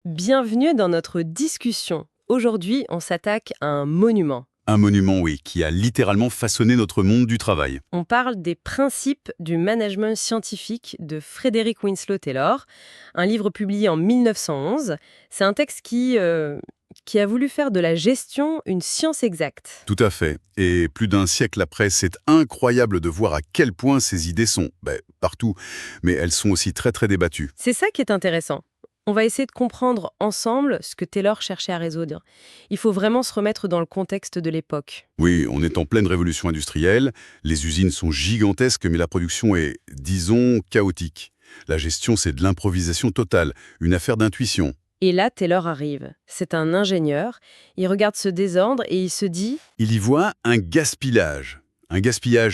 Bienvenue dans notre discussion. Aujourd'hui, on s'attaque à un monument. Un monument, oui, qui a littéralement façonné notre monde du travail. On parle des principes du management scientifique de Frederick Winslow Taylor, un livre publié en 1911. C'est un texte qui a voulu faire de la gestion une science exacte. Tout à fait. Et plus d'un siècle après, c'est incroyable de voir à quel point ces idées sont, partout, mais elles sont aussi très très débattues. C'est ça qui est intéressant. On va essayer de comprendre ensemble ce que Taylor cherchait à résoudre. Il faut vraiment se remettre dans le contexte de l'époque. Oui, on est en pleine révolution industrielle, les usines sont gigantesques, mais la production est, disons, chaotique. La gestion, c'est de l'improvisation totale, une affaire d'intuition. Et là, Taylor arrive. C'est un ingénieur. Il regarde ce désordre et il se dit Il y voit un gaspillage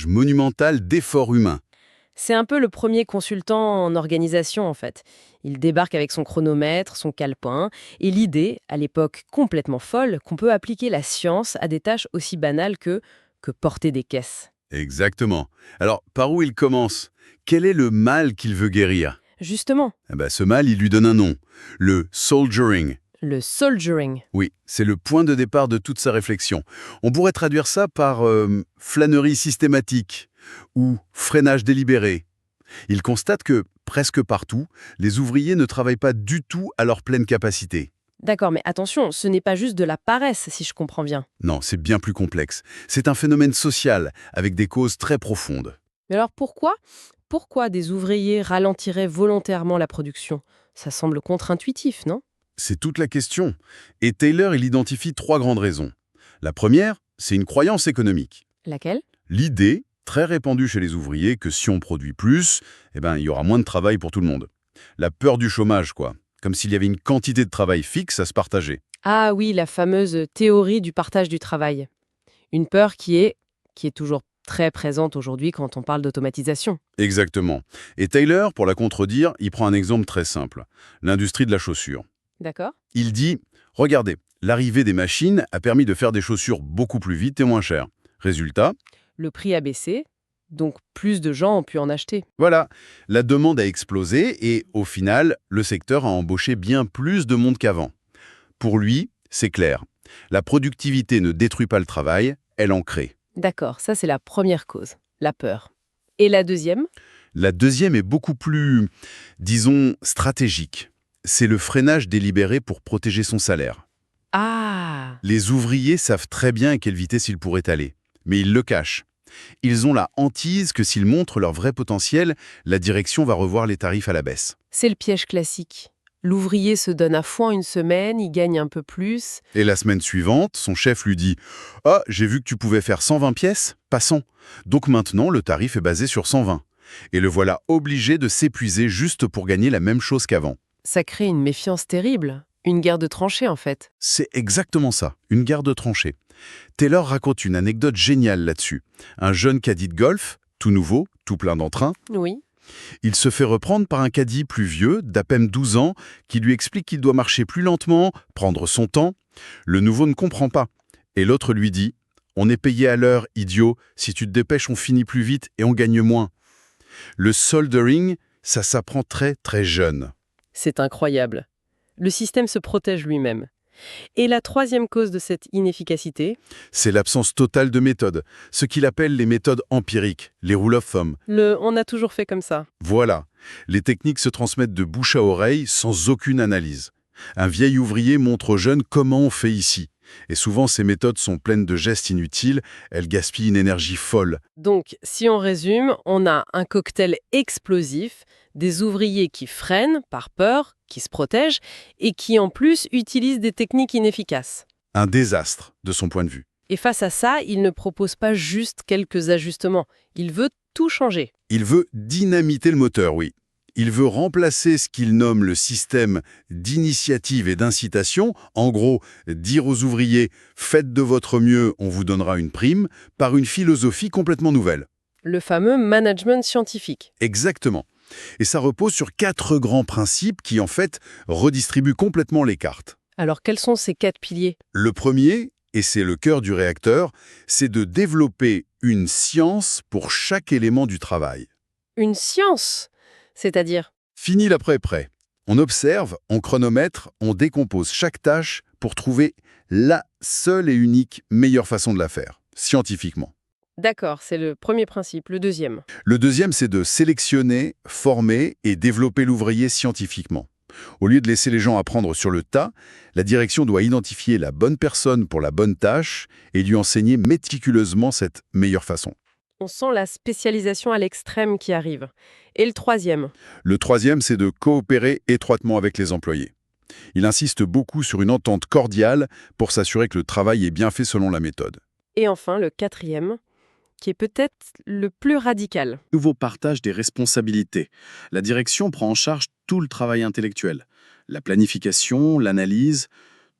monumental d'efforts humains. c'est un peu le premier consultant en organisation, en fait. Il débarque avec son chronomètre, son calepin, et l'idée, à l'époque complètement folle, qu'on peut appliquer la science à des tâches aussi banales que porter des caisses. Exactement. Alors, par où il commence? Quel est le mal qu'il veut guérir? Justement, Ce mal, il lui donne un nom, le soldiering. le soldiering. Oui, c'est le point de départ de toute sa réflexion. On pourrait traduire ça par flânerie systématique ou freinage délibéré. Il constate que, presque partout, les ouvriers ne travaillent pas du tout à leur pleine capacité. D'accord, mais attention, ce n'est pas juste de la paresse, si je comprends bien. Non, c'est bien plus complexe. C'est un phénomène social, avec des causes très profondes. Mais alors pourquoi des ouvriers ralentiraient volontairement la production? Ça semble contre-intuitif, non? C'est toute la question. Et Taylor, il identifie 3 grandes raisons. La première, c'est une croyance économique. Laquelle? L'idée, très répandue chez les ouvriers, que si on produit plus, il y aura moins de travail pour tout le monde. La peur du chômage, quoi. Comme s'il y avait une quantité de travail fixe à se partager. Ah oui, la fameuse théorie du partage du travail. Une peur qui est toujours très présente aujourd'hui quand on parle d'automatisation. Exactement. Et Taylor, pour la contredire, il prend un exemple très simple. L'industrie de la chaussure. D'accord? Il dit, regardez, l'arrivée des machines a permis de faire des chaussures beaucoup plus vite et moins chères. Résultat, Le prix a baissé, donc plus de gens ont pu en acheter. voilà, la demande a explosé et, au final, le secteur a embauché bien plus de monde qu'avant. Pour lui, c'est clair. La productivité ne détruit pas le travail, elle en crée. D'accord, ça c'est la première cause, la peur. Et la deuxième? La deuxième est beaucoup plus, disons, stratégique. C'est le freinage délibéré pour protéger son salaire. Ah! Les ouvriers savent très bien à quelle vitesse ils pourraient aller, mais ils le cachent. Ils ont la hantise que s'ils montrent leur vrai potentiel, la direction va revoir les tarifs à la baisse. C'est le piège classique. L'ouvrier se donne à fond une semaine, il gagne un peu plus. Et la semaine suivante, son chef lui dit « Ah, j'ai vu que tu pouvais faire 120 pièces, passons. Donc maintenant, le tarif est basé sur 120. » Et le voilà obligé de s'épuiser juste pour gagner la même chose qu'avant. Ça crée une méfiance terrible. Une guerre de tranchées, en fait. C'est exactement ça, une guerre de tranchées. Taylor raconte une anecdote géniale là-dessus. Un jeune caddie de golf, tout nouveau, tout plein d'entrain, Oui. il se fait reprendre par un caddie plus vieux, d'à peine 12 ans, qui lui explique qu'il doit marcher plus lentement, prendre son temps. Le nouveau ne comprend pas. Et l'autre lui dit « On est payé à l'heure, idiot. Si tu te dépêches, on finit plus vite et on gagne moins. » Le soldering, ça s'apprend très très jeune. C'est incroyable. Le système se protège lui-même. Et la troisième cause de cette inefficacité? C'est l'absence totale de méthode, ce qu'il appelle les méthodes empiriques, les rule of thumb. On a toujours fait comme ça. Voilà, les techniques se transmettent de bouche à oreille sans aucune analyse. Un vieil ouvrier montre aux jeunes comment on fait ici. Et souvent, ces méthodes sont pleines de gestes inutiles, elles gaspillent une énergie folle. Donc, si on résume, on a un cocktail explosif, des ouvriers qui freinent par peur, qui se protègent, et qui en plus utilisent des techniques inefficaces. Un désastre, de son point de vue. Et face à ça, il ne propose pas juste quelques ajustements, il veut tout changer. Il veut dynamiter le moteur, oui. Il veut remplacer ce qu'il nomme le système d'initiative et d'incitation, en gros, dire aux ouvriers « faites de votre mieux, on vous donnera une prime », par une philosophie complètement nouvelle. Le fameux management scientifique. Exactement. Et ça repose sur 4 grands principes qui, en fait, redistribuent complètement les cartes. Alors, quels sont ces 4 piliers? Le premier, et c'est le cœur du réacteur, c'est de développer une science pour chaque élément du travail. Une science! C'est-à-dire? Fini l'après-prêt. On observe, on chronomètre, on décompose chaque tâche pour trouver la seule et unique meilleure façon de la faire, scientifiquement. D'accord, c'est le premier principe. Le deuxième. Le deuxième, c'est de sélectionner, former et développer l'ouvrier scientifiquement. Au lieu de laisser les gens apprendre sur le tas, la direction doit identifier la bonne personne pour la bonne tâche et lui enseigner méticuleusement cette meilleure façon. On sent la spécialisation à l'extrême qui arrive. Et le troisième. Le troisième, c'est de coopérer étroitement avec les employés. Il insiste beaucoup sur une entente cordiale pour s'assurer que le travail est bien fait selon la méthode. Et enfin, le quatrième, qui est peut-être le plus radical. Nouveau partage des responsabilités. La direction prend en charge tout le travail intellectuel. La planification, l'analyse,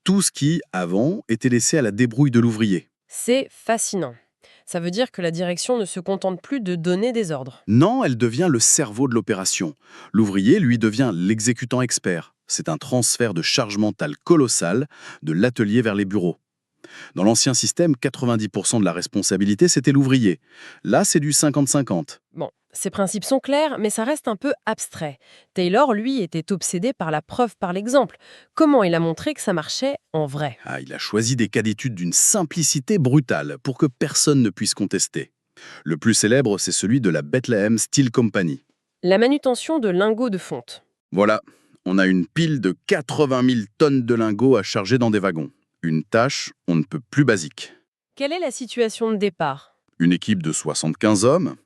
tout ce qui, avant, était laissé à la débrouille de l'ouvrier. C'est fascinant. Ça veut dire que la direction ne se contente plus de donner des ordres. Non, elle devient le cerveau de l'opération. L'ouvrier, lui, devient l'exécutant expert. C'est un transfert de charge mentale colossal de l'atelier vers les bureaux. Dans l'ancien système, 90% de la responsabilité, c'était l'ouvrier. Là, c'est du 50-50. Bon, ces principes sont clairs, mais ça reste un peu abstrait. Taylor, lui, était obsédé par la preuve par l'exemple. Comment il a montré que ça marchait en vrai? Ah, il a choisi des cas d'étude d'une simplicité brutale pour que personne ne puisse contester. Le plus célèbre, c'est celui de la Bethlehem Steel Company. La manutention de lingots de fonte. Voilà, on a une pile de 80 000 tonnes de lingots à charger dans des wagons. Une tâche, on ne peut plus basique. Quelle est la situation de départ? Une équipe de 75 hommes.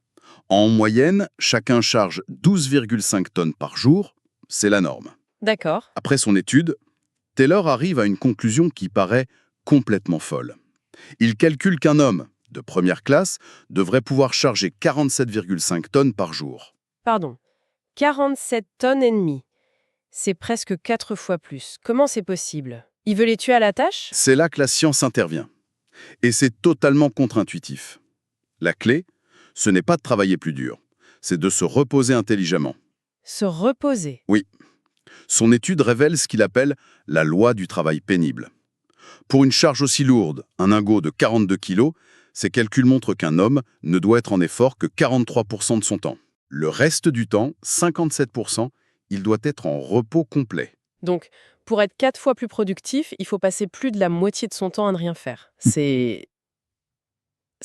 En moyenne, chacun charge 12,5 tonnes par jour. C'est la norme. D'accord. Après son étude, Taylor arrive à une conclusion qui paraît complètement folle. Il calcule qu'un homme de première classe devrait pouvoir charger 47,5 tonnes par jour. Pardon. 47 tonnes et demie. C'est presque 4 fois plus. Comment c'est possible? Il veut les tuer à la tâche? C'est là que la science intervient. Et c'est totalement contre-intuitif. La clé, ce n'est pas de travailler plus dur, c'est de se reposer intelligemment. Se reposer. Oui. Son étude révèle ce qu'il appelle la loi du travail pénible. Pour une charge aussi lourde, un lingot de 42 kg, ces calculs montrent qu'un homme ne doit être en effort que 43% de son temps. Le reste du temps, 57%, il doit être en repos complet. Donc, pour être 4 fois plus productif, il faut passer plus de la moitié de son temps à ne rien faire. C'est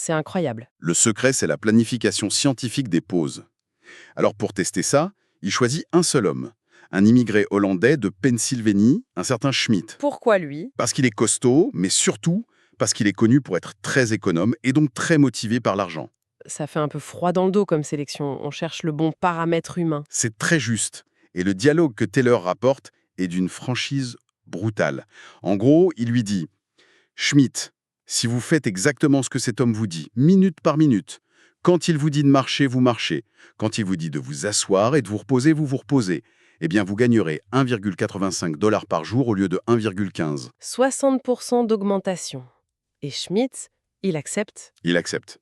incroyable. Le secret, c'est la planification scientifique des pauses. Alors pour tester ça, il choisit un seul homme, un immigré hollandais de Pennsylvanie, un certain Schmidt. Pourquoi lui? Parce qu'il est costaud, mais surtout parce qu'il est connu pour être très économe et donc très motivé par l'argent. Ça fait un peu froid dans le dos comme sélection. On cherche le bon paramètre humain. C'est très juste. Et le dialogue que Taylor rapporte est d'une franchise brutale. En gros, il lui dit « Schmidt, si vous faites exactement ce que cet homme vous dit, minute par minute, quand il vous dit de marcher, vous marchez. Quand il vous dit de vous asseoir et de vous reposer, vous vous reposez. Eh bien, vous gagnerez 1,85 $ par jour au lieu de 1,15. » 60% d'augmentation. Et Schmitt, il accepte? Il accepte.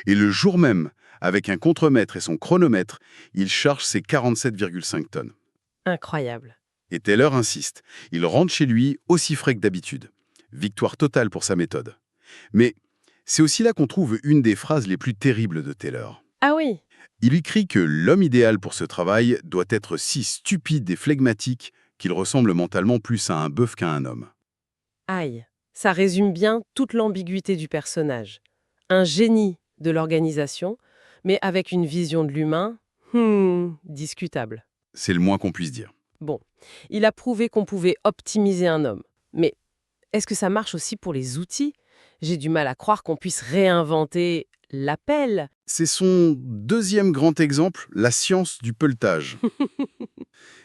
Et le jour même, avec un contremaître et son chronomètre, il charge ses 47,5 tonnes. Incroyable. Et Taylor insiste. Il rentre chez lui aussi frais que d'habitude. Victoire totale pour sa méthode. Mais c'est aussi là qu'on trouve une des phrases les plus terribles de Taylor. Ah oui? Il écrit que l'homme idéal pour ce travail doit être si stupide et flegmatique qu'il ressemble mentalement plus à un bœuf qu'à un homme. Aïe. Ça résume bien toute l'ambiguïté du personnage. Un génie de l'organisation, mais avec une vision de l'humain, discutable. C'est le moins qu'on puisse dire. Bon, il a prouvé qu'on pouvait optimiser un homme. Mais est-ce que ça marche aussi pour les outils? J'ai du mal à croire qu'on puisse réinventer l'appel. C'est son deuxième grand exemple, la science du pelletage.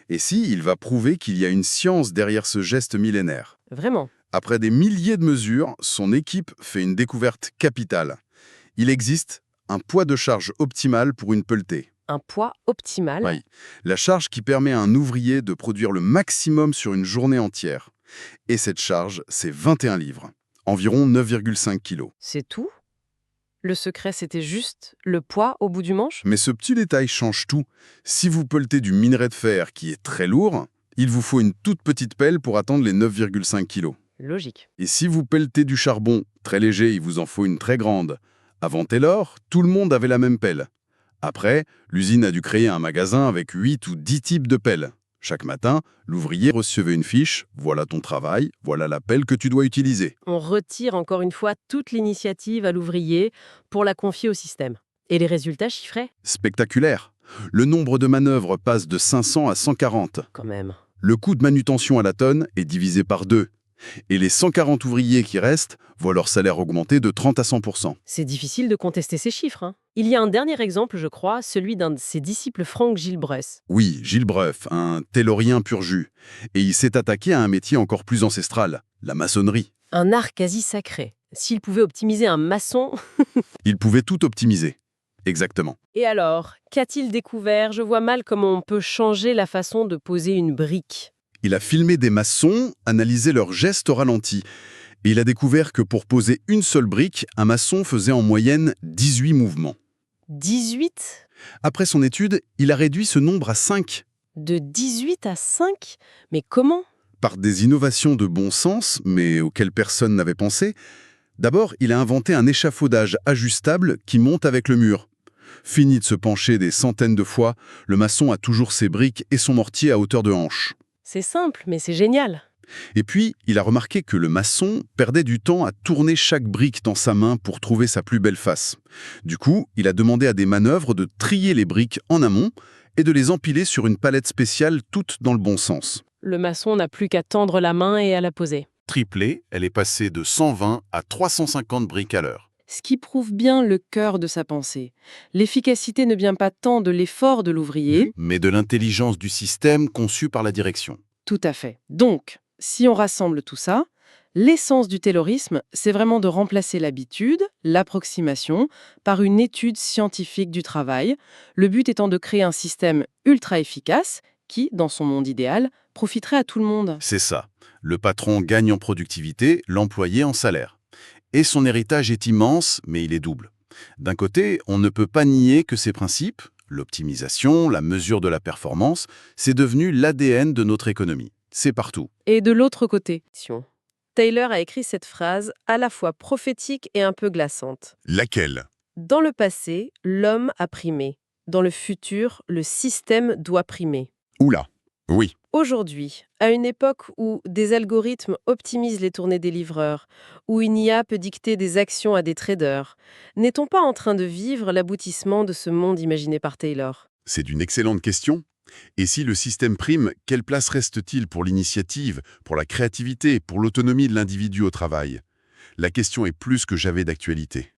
Et si, il va prouver qu'il y a une science derrière ce geste millénaire. Vraiment. Après des milliers de mesures, son équipe fait une découverte capitale. Il existe un poids de charge optimal pour une pelletée. Un poids optimal. Oui. La charge qui permet à un ouvrier de produire le maximum sur une journée entière. Et cette charge, c'est 21 livres, environ 9,5 kilos. C'est tout? Le secret, c'était juste le poids au bout du manche? Mais ce petit détail change tout. Si vous pelletez du minerai de fer qui est très lourd, il vous faut une toute petite pelle pour atteindre les 9,5 kilos. Logique. Et si vous pelletez du charbon très léger, il vous en faut une très grande. Avant Taylor, tout le monde avait la même pelle. Après, l'usine a dû créer un magasin avec 8 ou 10 types de pelles. Chaque matin, l'ouvrier recevait une fiche, voilà ton travail, voilà l'appel que tu dois utiliser. On retire encore une fois toute l'initiative à l'ouvrier pour la confier au système. Et les résultats chiffrés? Spectaculaire. Le nombre de manœuvres passe de 500 à 140. Quand même. Le coût de manutention à la tonne est divisé par 2. Et les 140 ouvriers qui restent voient leur salaire augmenter de 30 à 100%. C'est difficile de contester ces chiffres, hein. Il y a un dernier exemple, je crois, celui d'un de ses disciples, Frank Gilbreth. Oui, Gilles Breuf, un taylorien pur jus. Et il s'est attaqué à un métier encore plus ancestral, la maçonnerie. Un art quasi sacré. S'il pouvait optimiser un maçon... Il pouvait tout optimiser. Exactement. Et alors, qu'a-t-il découvert? Je vois mal comment on peut changer la façon de poser une brique. Il a filmé des maçons, analysé leurs gestes au ralenti. Et il a découvert que pour poser une seule brique, un maçon faisait en moyenne 18 mouvements. 18? Après son étude, il a réduit ce nombre à 5. De 18 à 5? Mais comment? Par des innovations de bon sens, mais auxquelles personne n'avait pensé. D'abord, il a inventé un échafaudage ajustable qui monte avec le mur. Fini de se pencher des centaines de fois, le maçon a toujours ses briques et son mortier à hauteur de hanche. C'est simple, mais c'est génial. Et puis, il a remarqué que le maçon perdait du temps à tourner chaque brique dans sa main pour trouver sa plus belle face. Du coup, il a demandé à des manœuvres de trier les briques en amont et de les empiler sur une palette spéciale, toutes dans le bon sens. Le maçon n'a plus qu'à tendre la main et à la poser. Triplée, elle est passée de 120 à 350 briques à l'heure. Ce qui prouve bien le cœur de sa pensée. L'efficacité ne vient pas tant de l'effort de l'ouvrier. Mais de l'intelligence du système conçu par la direction. Tout à fait. Donc, si on rassemble tout ça, l'essence du taylorisme, c'est vraiment de remplacer l'habitude, l'approximation, par une étude scientifique du travail, le but étant de créer un système ultra efficace qui, dans son monde idéal, profiterait à tout le monde. C'est ça. Le patron gagne en productivité, l'employé en salaire. Et son héritage est immense, mais il est double. D'un côté, on ne peut pas nier que ces principes, l'optimisation, la mesure de la performance, c'est devenu l'ADN de notre économie. C'est partout. Et de l'autre côté, Taylor a écrit cette phrase à la fois prophétique et un peu glaçante. Laquelle? Dans le passé, l'homme a primé. Dans le futur, le système doit primer. Oula. Oui. Aujourd'hui, à une époque où des algorithmes optimisent les tournées des livreurs, où une IA peut dicter des actions à des traders, n'est-on pas en train de vivre l'aboutissement de ce monde imaginé par Taylor? C'est une excellente question. Et si le système prime, quelle place reste-t-il pour l'initiative, pour la créativité, pour l'autonomie de l'individu au travail? La question est plus que jamais d'actualité.